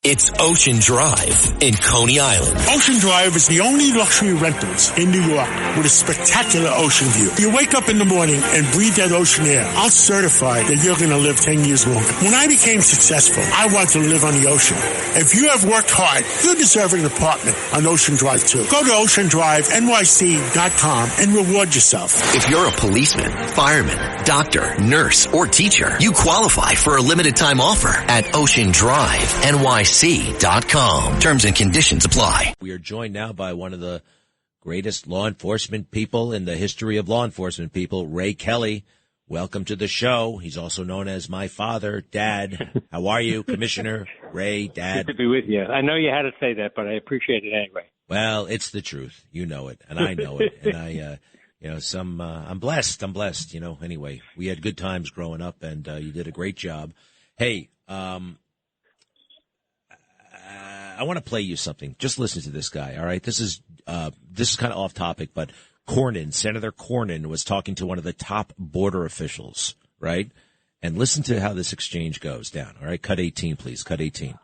It's Ocean Drive in Coney Island. Ocean Drive is the only luxury rentals in New York with a spectacular ocean view. You wake up in the morning and breathe that ocean air. I'll certify that you're going to live 10 years longer. When I became successful, I wanted to live on the ocean. If you have worked hard, you deserve an apartment on Ocean Drive too. Go to oceandrivenyc.com and reward yourself. If you're a policeman, fireman, doctor, nurse, or teacher, you qualify for a limited time offer at oceandrivenyc.com. Terms and conditions apply. We are joined now by one of the greatest law enforcement people in the history of law enforcement people, Ray Kelly. Welcome to the show. He's also known as my father, Dad. How are you, Commissioner Ray, Dad? Good to be with you. I know you had to say that, but I appreciate it anyway. Well, it's the truth. You know it, and I know it. And I'm blessed. Anyway, we had good times growing up, and you did a great job. Hey, I want to play you something. Just listen to this guy, all right? This is kind of off topic, but Senator Cornyn was talking to one of the top border officials, right? And listen to how this exchange goes down, all right? Cut 18, please. Cut 18.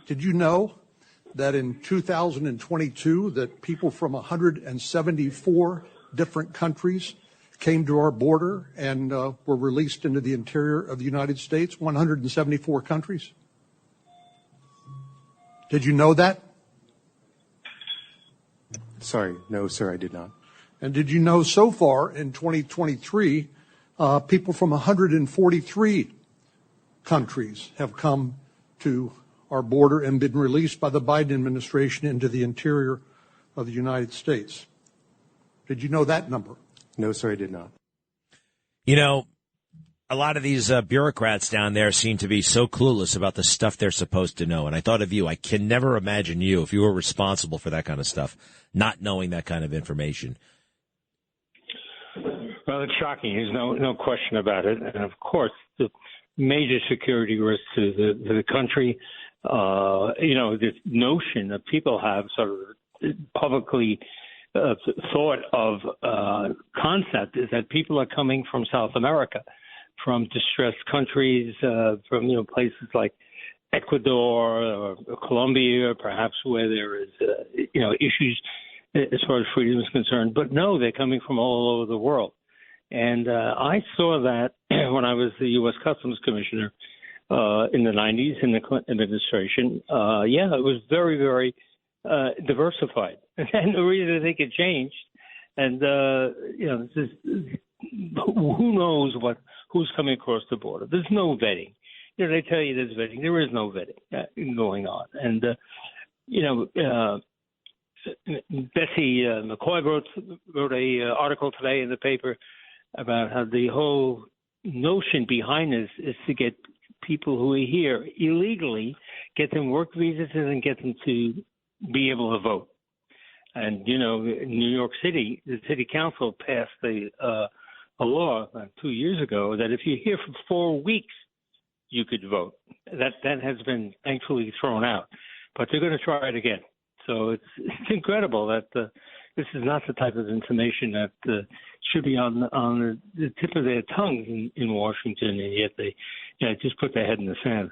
Did you know that in 2022 that people from 174 different countries came to our border and were released into the interior of the United States? 174 countries. Did you know that? Sorry, no, sir, I did not. And did you know so far in 2023, people from 143 countries have come to our border and been released by the Biden administration into the interior of the United States? Did you know that number? No, sir, I did not. You know, a lot of these bureaucrats down there seem to be so clueless about the stuff they're supposed to know. And I thought of you. I can never imagine you, if you were responsible for that kind of stuff, not knowing that kind of information. Well, it's shocking. There's no question about it. And, of course, the major security risk to the country, this notion that people have sort of publicly thought of concept is that people are coming from South America, from distressed countries, from places like Ecuador or Colombia, perhaps where there is issues as far as freedom is concerned. But no, they're coming from all over the world. And I saw that when I was the U.S. Customs Commissioner in the 90s in the Clinton administration. It was very, very diversified. And the reason I think it changed, and who knows who's coming across the border. There's no vetting. They tell you there's vetting. There is no vetting going on. And Bessie McCoy wrote a article today in the paper about how the whole notion behind this is to get people who are here illegally, get them work visas and get them to be able to vote. And, in New York City, the city council passed a law 2 years ago that if you're here for 4 weeks, you could vote. That has been thankfully thrown out. But they're going to try it again. So it's incredible that this is not the type of information that should be on the tip of their tongues in Washington, and yet they just put their head in the sand.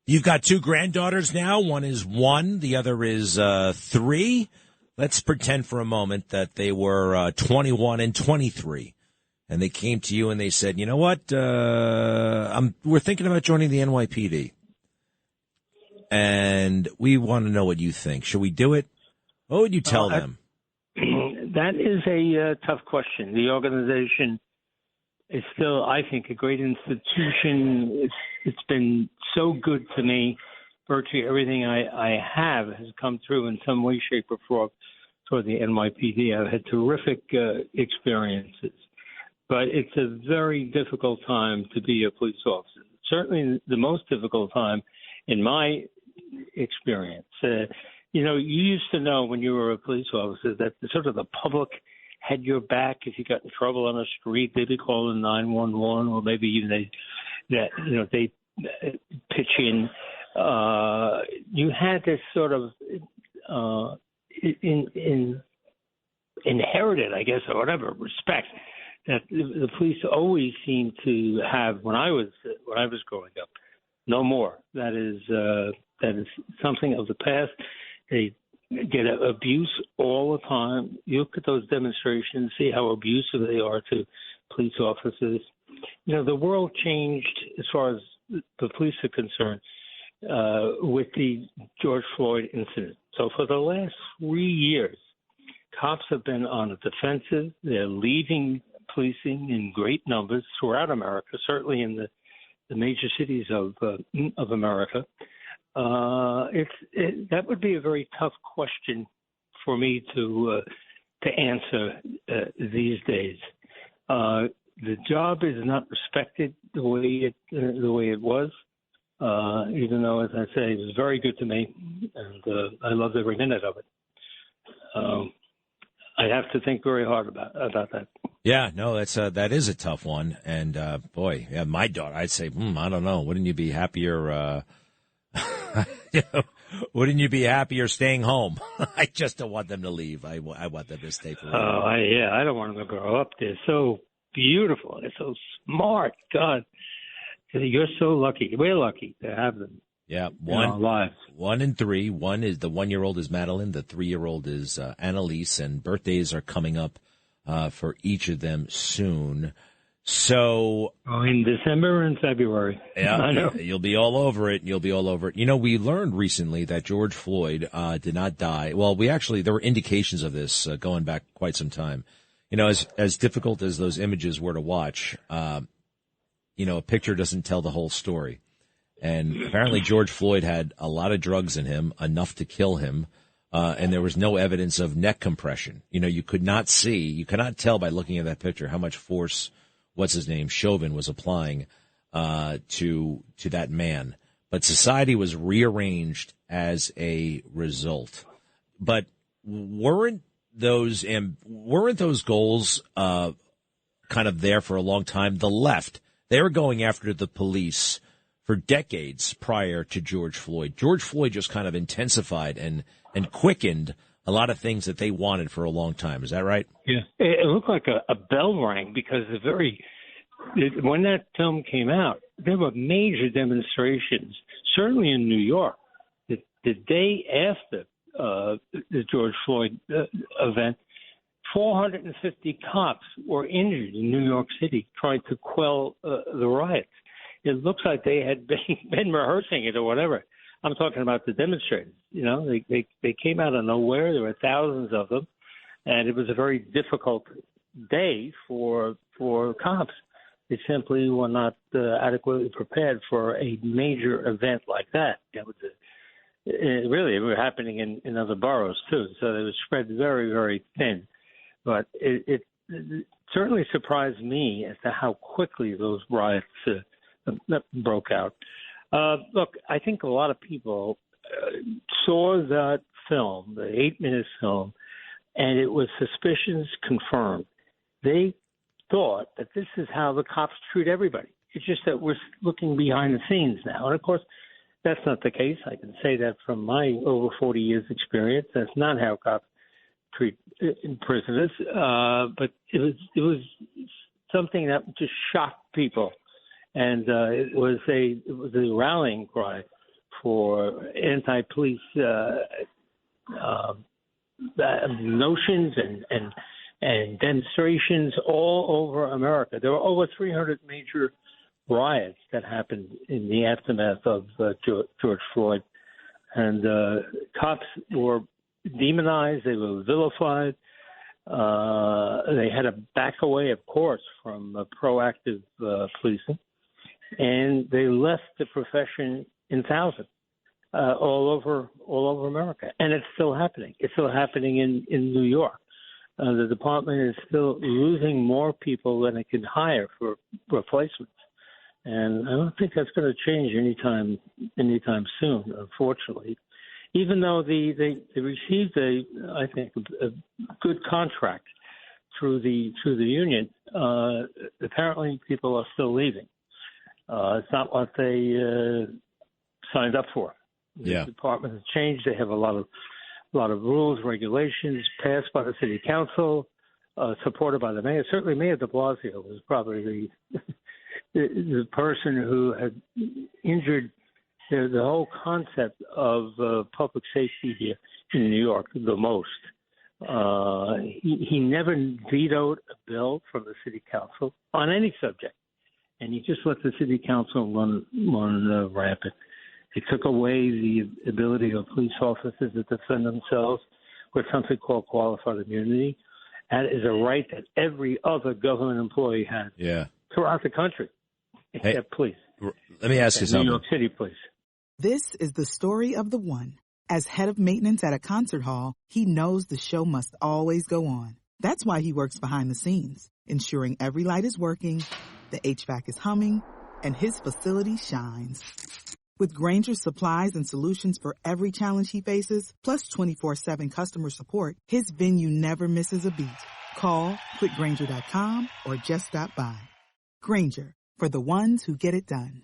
You've got two granddaughters now. One is 1, the other is 3. Let's pretend for a moment that they were 21 and 23, and they came to you and they said, "You know what? We're thinking about joining the NYPD, and we want to know what you think. Should we do it?" What would you tell them? That is a tough question. The organization is still, I think, a great institution. It's been so good to me. Virtually everything I have has come through in some way, shape, or form toward the NYPD. I've had terrific experiences. But it's a very difficult time to be a police officer. Certainly the most difficult time in my experience. You used to know when you were a police officer that sort of the public had your back. If you got in trouble on the street, they'd be calling 911, or maybe even they pitch in. You had this sort of inherited, I guess, or whatever, respect that the police always seemed to have when I was growing up. no more. That is something of the past. They get abuse all the time. You look at those demonstrations, see how abusive they are to police officers. You know, the world changed as far as the police are concerned with the George Floyd incident. So for the last 3 years, cops have been on the defensive. They're leaving policing in great numbers throughout America, certainly in the major cities of America. That would be a very tough question for me to answer these days. The job is not respected the way it was, even though, as I say, it was very good to me, and I loved every minute of it. I have to think very hard about that. Yeah, no, that is a tough one, and boy, yeah, my daughter, I'd say, I don't know, wouldn't you be happier? Wouldn't you be happier staying home? I just don't want them to leave. I want them to stay for a while. I don't want them to grow up. They're so beautiful. They're so smart. God, you're so lucky. We're lucky to have them. Yeah, in our lives. 1 and 3. One is the 1-year-old is Madeline. The 3-year-old is Annalise, and birthdays are coming up for each of them soon. So in December and February. Yeah, I know. You'll be all over it. You know, we learned recently that George Floyd did not die. Well, there were indications of this going back quite some time. You know, as difficult as those images were to watch, you know, a picture doesn't tell the whole story. And apparently George Floyd had a lot of drugs in him, enough to kill him. And there was no evidence of neck compression. You know, you could not tell by looking at that picture how much force, Chauvin was applying to that man. But society was rearranged as a result. But weren't those goals kind of there for a long time? The left, they were going after the police for decades prior to George Floyd. George Floyd just kind of intensified and quickened a lot of things that they wanted for a long time. Is that right? Yeah. It looked like a bell rang because when that film came out, there were major demonstrations, certainly in New York. The day after the George Floyd event, 450 cops were injured in New York City trying to quell the riots. It looks like they had been rehearsing it or whatever. I'm talking about the demonstrators. You know, they came out of nowhere. There were thousands of them, and it was a very difficult day for cops. They simply were not adequately prepared for a major event like that. It were happening in other boroughs too, so they were spread very, very thin. But it certainly surprised me as to how quickly those riots broke out. Look, I think a lot of people saw that film, the 8-minute film, and it was suspicions confirmed. They thought that this is how the cops treat everybody. It's just that we're looking behind the scenes now. And, of course, that's not the case. I can say that from my over 40 years' experience. That's not how cops treat prisoners. But it was something that just shocked people. And it was a rallying cry for anti-police notions and demonstrations all over America. There were over 300 major riots that happened in the aftermath of George Floyd, and cops were demonized. They were vilified. They had to back away, of course, from proactive policing. And they left the profession in thousands all over America, and it's still happening. It's still happening in New York. The department is still losing more people than it can hire for replacements, and I don't think that's going to change anytime soon. Unfortunately, even though they received a good contract through the union, apparently people are still leaving. It's not what they signed up for. The department has changed. They have a lot of rules, regulations passed by the city council, supported by the mayor. Certainly, Mayor de Blasio was probably the person who had injured The whole concept of public safety here in New York, the most. He never vetoed a bill from the city council on any subject, and he just let the city council run rampant. He took away the ability of police officers to defend themselves with something called qualified immunity. That is a right that every other government employee has throughout the country, except police. Let me ask you something. New York City police. This is the story of the one. As head of maintenance at a concert hall, he knows the show must always go on. That's why he works behind the scenes, ensuring every light is working, the HVAC is humming, and his facility shines. With Grainger's supplies and solutions for every challenge he faces, plus 24/7 customer support, his venue never misses a beat. Call quickgrainger.com or just stop by. Grainger, for the ones who get it done.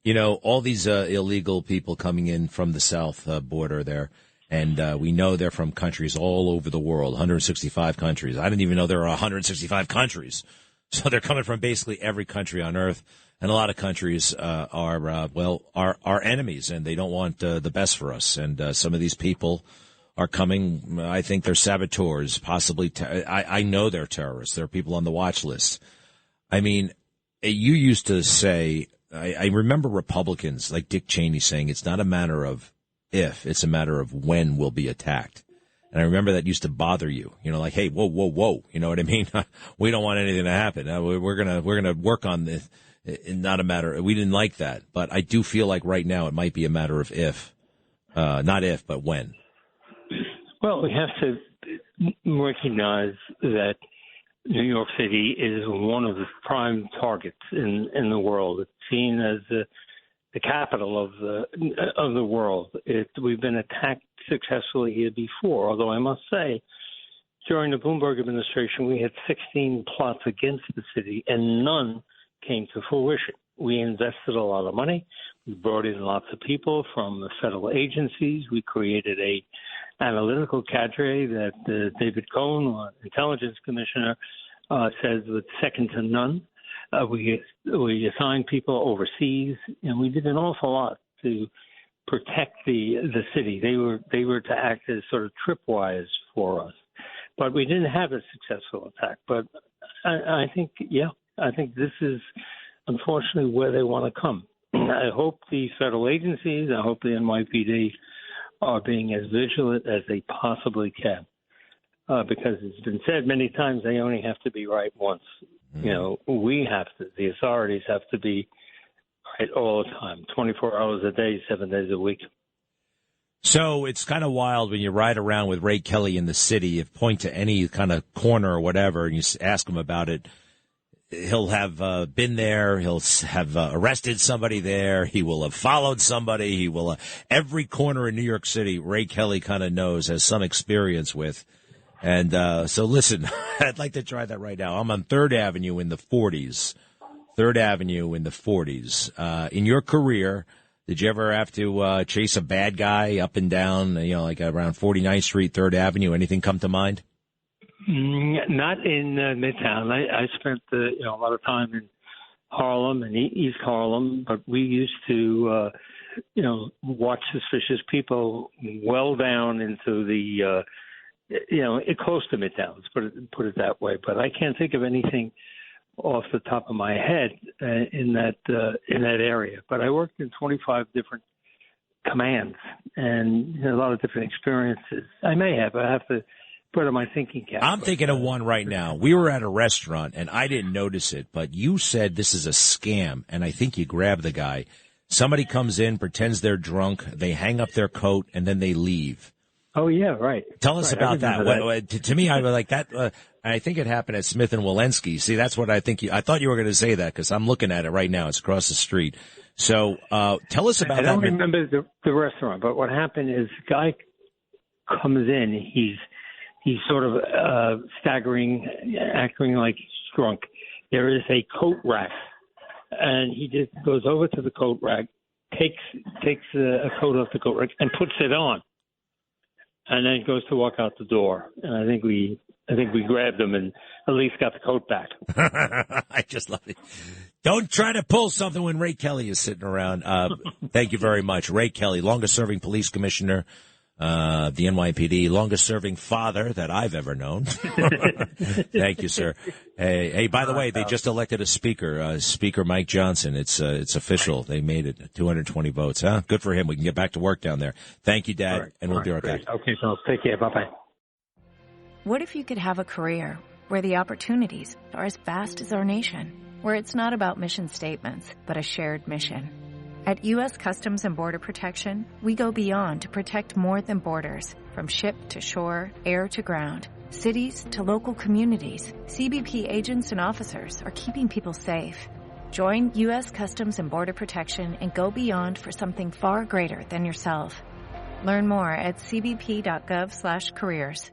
You know, all these illegal people coming in from the south border there, and we know they're from countries all over the world, 165 countries. I didn't even know there were 165 countries. So they're coming from basically every country on earth, and a lot of countries are enemies, and they don't want the best for us. And some of these people are coming. I think they're saboteurs, possibly. I know they're terrorists. There are people on the watch list. I mean, you used to say. I remember Republicans like Dick Cheney saying it's not a matter of if, it's a matter of when we'll be attacked. And I remember that used to bother you, like, hey, whoa. You know what I mean? We don't want anything to happen. We're going to work on this. Not a matter. We didn't like that. But I do feel like right now it might be a matter of if, not if, but when. Well, we have to recognize that New York City is one of the prime targets in the world. It's seen as the capital of the world. We've been attacked successfully here before, although I must say, during the Bloomberg administration, we had 16 plots against the city, and none came to fruition. We invested a lot of money. We brought in lots of people from the federal agencies. We created a analytical cadre that David Cohen, our intelligence commissioner, says was second to none. We assigned people overseas, and we did an awful lot to protect the city. They were to act as sort of tripwires for us, but we didn't have a successful attack. But I think this is unfortunately where they want to come. I hope the federal agencies, I hope the NYPD are being as vigilant as they possibly can, because it's been said many times they only have to be right once. The authorities have to be right all the time, 24 hours a day, 7 days a week. So it's kind of wild when you ride around with Ray Kelly in the city, you point to any kind of corner or whatever, and you ask him about it. He'll have been there. He'll have arrested somebody there. He will have followed somebody. He will every corner in New York City, Ray Kelly kind of knows, has some experience with. And so listen, I'd like to try that right now. I'm on 3rd Avenue in the 40s. 3rd Avenue in the 40s. In your career, did you ever have to chase a bad guy up and down, like around 49th Street, 3rd Avenue? Anything come to mind? Not in Midtown. I spent a lot of time in Harlem and East Harlem, but we used to, watch suspicious people well down into the, close to Midtown. Let's put it that way. But I can't think of anything off the top of my head in that area. But I worked in 25 different commands and a lot of different experiences. I have to put on my thinking cap. I'm thinking of one right now. We were at a restaurant, and I didn't notice it, but you said this is a scam, and I think you grabbed the guy. Somebody comes in, pretends they're drunk, they hang up their coat, and then they leave. Oh, yeah, right. Tell us about that. To me, I was like that. I think it happened at Smith and Walensky. See, that's what I think. I thought you were going to say that because I'm looking at it right now. It's across the street. So tell us about that. I don't remember the restaurant, but what happened is the guy comes in. He's sort of staggering, acting like he's drunk. There is a coat rack, and he just goes over to the coat rack, takes a coat off the coat rack, and puts it on, and then goes to walk out the door. And I think we grabbed him and at least got the coat back. I just love it. Don't try to pull something when Ray Kelly is sitting around. Thank you very much. Ray Kelly, longest-serving police commissioner, the NYPD, longest-serving father that I've ever known. Thank you, sir. Hey, by the way, they just elected a speaker, Speaker Mike Johnson. It's official. They made it 220 votes. Huh? Good for him. We can get back to work down there. Thank you, Dad, right. and we'll be right back. Okay, so take care. Bye-bye. What if you could have a career where the opportunities are as vast as our nation, where it's not about mission statements, but a shared mission? At U.S. Customs and Border Protection, we go beyond to protect more than borders. From ship to shore, air to ground, cities to local communities, CBP agents and officers are keeping people safe. Join U.S. Customs and Border Protection and go beyond for something far greater than yourself. Learn more at cbp.gov/careers.